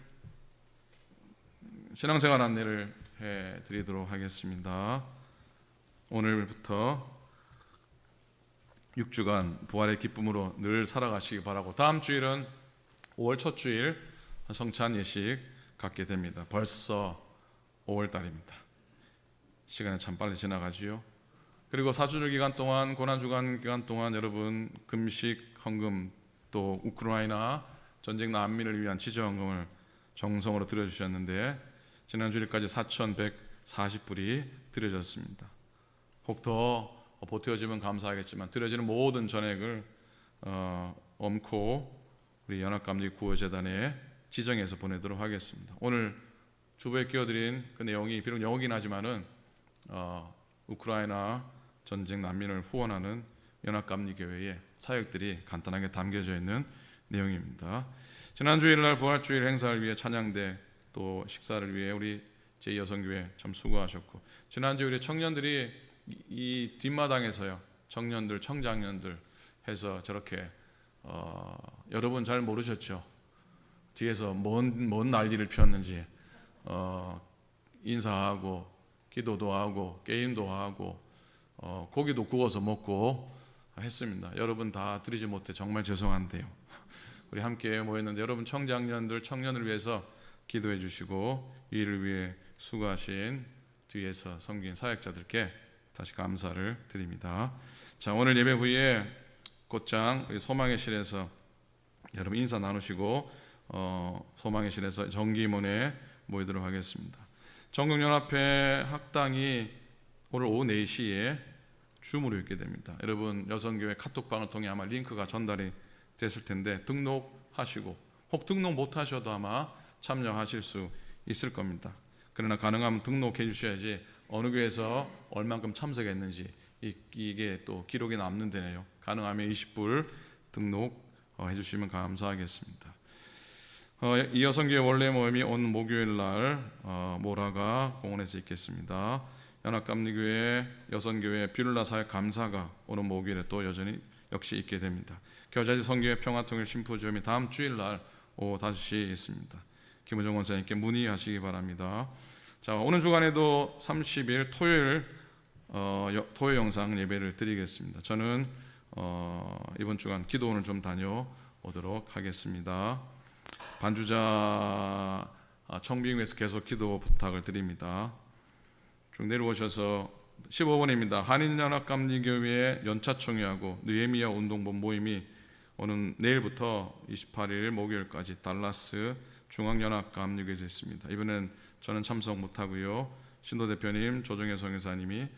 신앙생활 안내를 해드리도록 하겠습니다. 오늘부터 6주간 부활의 기쁨으로 늘 살아가시기 바라고, 다음 주일은 5월 첫 주일 성찬 예식 갖게 됩니다. 벌써 5월달입니다. 시간이 참 빨리 지나가지요. 그리고 사주절 기간 동안, 고난주간 기간 동안 여러분 금식, 헌금, 또 우크라이나 전쟁 난민을 위한 지저헌금을 정성으로 드려주셨는데 지난 주일까지 4,140불이 드려졌습니다. 혹 더 보태어지면 감사하겠지만 드려지는 모든 전액을 엄코 우리 연합감리 구호재단에 지정해서 보내도록 하겠습니다. 오늘 주보에 끼워드린 그 내용이 비록 영어긴 하지만은 우크라이나 전쟁 난민을 후원하는 연합감리교회의 사역들이 간단하게 담겨져 있는 내용입니다. 지난 주일날 부활주일 행사를 위해 찬양대 또 식사를 위해 우리 제2여성교회 참 수고하셨고, 지난주 우리 청년들이 이 뒷마당에서요, 청년들, 청장년들 해서 저렇게 여러분 잘 모르셨죠? 뒤에서 뭔 난리를 피웠는지 인사하고 기도도 하고 게임도 하고 고기도 구워서 먹고 했습니다. 여러분 다 드리지 못해 정말 죄송한데요. 우리 함께 모였는데 여러분 청장년들 청년을 위해서 기도해 주시고 이 일을 위해 수고하신 뒤에서 섬긴 사역자들께 다시 감사를 드립니다. 자, 오늘 예배 후에 곧장 소망의 실에서 여러분 인사 나누시고 소망의 실에서 정기문에 모이도록 하겠습니다. 전국연합회 학당이 오늘 오후 4시에 줌으로 있게 됩니다. 여러분 여성교회 카톡방을 통해 아마 링크가 전달이 됐을 텐데 등록하시고 혹 등록 못하셔도 아마 참여하실 수 있을 겁니다. 그러나 가능하면 등록해 주셔야지 어느 교회에서 얼만큼 참석했는지 이게 또 기록이 남는 데네요. 가능하면 20불 등록해 주시면 감사하겠습니다. 이 여성교회 원래 모임이 오는 목요일 날 모라가 공원에서 있겠습니다. 연합감리교회 여성교회 뷰를라 사역 감사가 오는 목요일에 또 여전히 역시 있게 됩니다. 겨자지 성교회 평화통일 심포지엄이 다음 주일 날 오후 5시에 있습니다. 김우정 원사님께 문의하시기 바랍니다. 자, 오늘 주간에도 30일 토요일 토요 영상 예배를 드리겠습니다. 저는 이번 주간 기도원을 좀 다녀오도록 하겠습니다. 반주자 청빙에서 계속 기도 부탁을 드립니다. 쭉 내려오셔서 15번입니다. 한인연합감리교회 연차총회하고 느헤미야 운동본 모임이 오는 내일부터 28일 목요일까지 달라스 중앙연합감리교회에서 있습니다. 이번엔 저는 참석 못하고요. 신도대표님 조정혜 성교사님이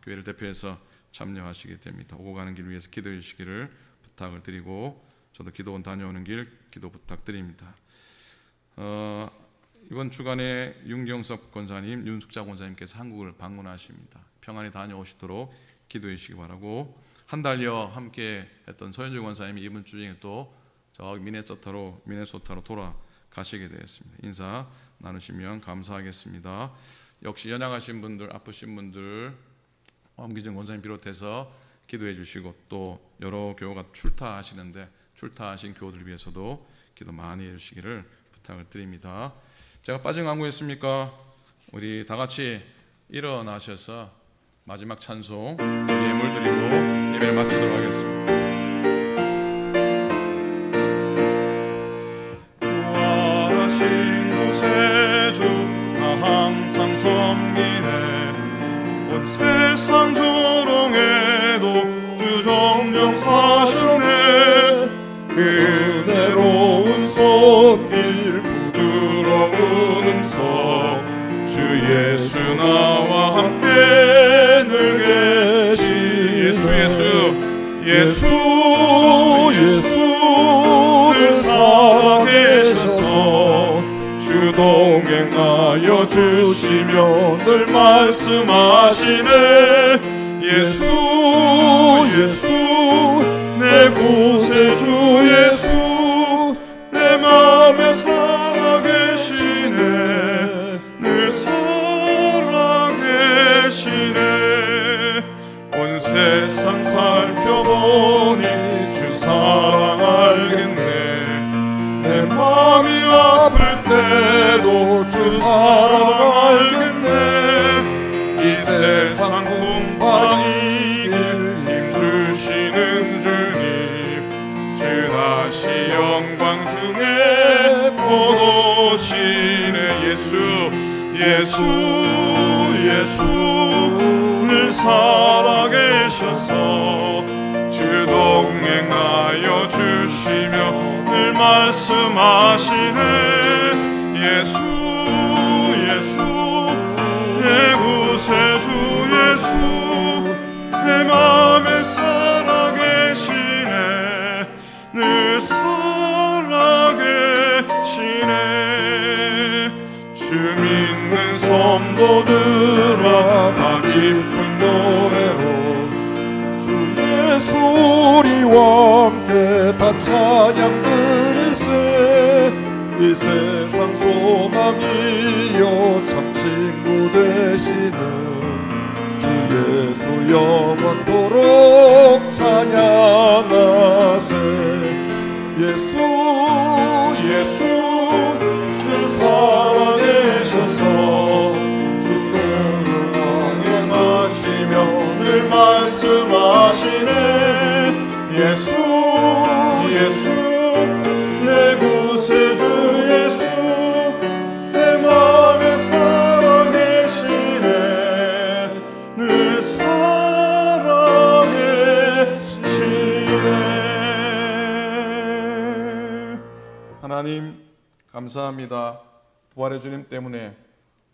교회를 대표해서 참여하시게 됩니다. 오고 가는 길 위해서 기도해 주시기를 부탁을 드리고 저도 기도원 다녀오는 길 기도 부탁드립니다. 이번 주간에 윤경섭 권사님, 윤숙자 권사님께서 한국을 방문하십니다. 평안히 다녀오시도록 기도해 주시기 바라고 한 달여 함께 했던 서현주 권사님이 이번 주 중에 또 저기 미네소타로 돌아가시게 되었습니다. 인사 나누시면 감사하겠습니다. 역시 연약하신 분들, 아프신 분들 엄기정 권사님 비롯해서 기도해 주시고 또 여러 교우가 출타하시는데 출타하신 교우들 위해서도 기도 많이 해주시기를 부탁을 드립니다. 제가 빠진 광고 있습니까? 우리 다 같이 일어나셔서 마지막 찬송 예물 드리고 예배를 마치도록 하겠습니다. 부활하신 구세주 나 항상 섬기네 온 세상 조롱에도 주 정령 사셨네 그대로운 손길 부드러운 음성 주 예수 나와 함께 늘 계시 예수 늘 살아계셔서 주 동행하여 주시며 늘 말씀하시네 예수 내 구세주 예수 내 맘에 살아계시네 늘 살아계시네 온 세상 살펴보니 주 사랑 알겠네 내 맘이 아플 때도 주 사랑 알겠네 이 세상 풍파 이길 힘 주시는 주님 주 다시 영광 중에 곧 오시네 예수 늘 살아계셔서 주 동행하여 주시며 늘 말씀하시네 예수 내 구세주 예수 내 맘에 살아계시네 늘 살아계시네 주 믿는 성도들아 다 기쁜 노래로 주의 소리와 함께 다 찬양 드리세 이 세상 소망이여 참 친구 되시는 주 예수 영원토록 찬양하세 예수 늘 살아계셔서 주를 응하시며 늘 감사합니다. 부활의 주님 때문에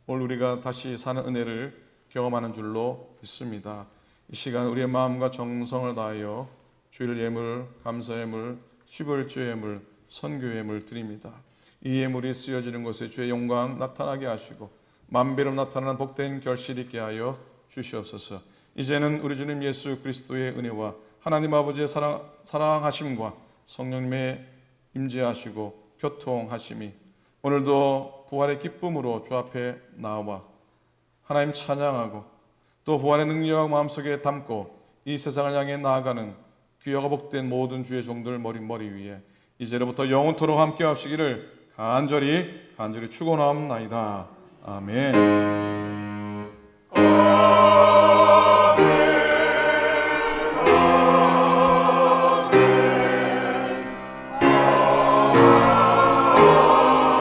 오늘 우리가 다시 사는 은혜를 경험하는 줄로 믿습니다. 이 시간 우리의 마음과 정성을 다하여 주일 예물, 감사 예물, 십일조 예물, 선교 예물 드립니다. 이 예물이 쓰여지는 곳에 주의 영광 나타나게 하시고 만배로 나타나는 복된 결실 있게 하여 주시옵소서. 이제는 우리 주님 예수 그리스도의 은혜와 하나님 아버지의 사랑하심과 성령님의 임재하시고 교통하심이 오늘도 부활의 기쁨으로 주 앞에 나와 하나님 찬양하고 또 부활의 능력 마음속에 담고 이 세상을 향해 나아가는 귀하고 복된 모든 주의 종들 머리 위에 이제로부터 영원토록 함께 하시기를 간절히 축원하옵나이다. 아멘.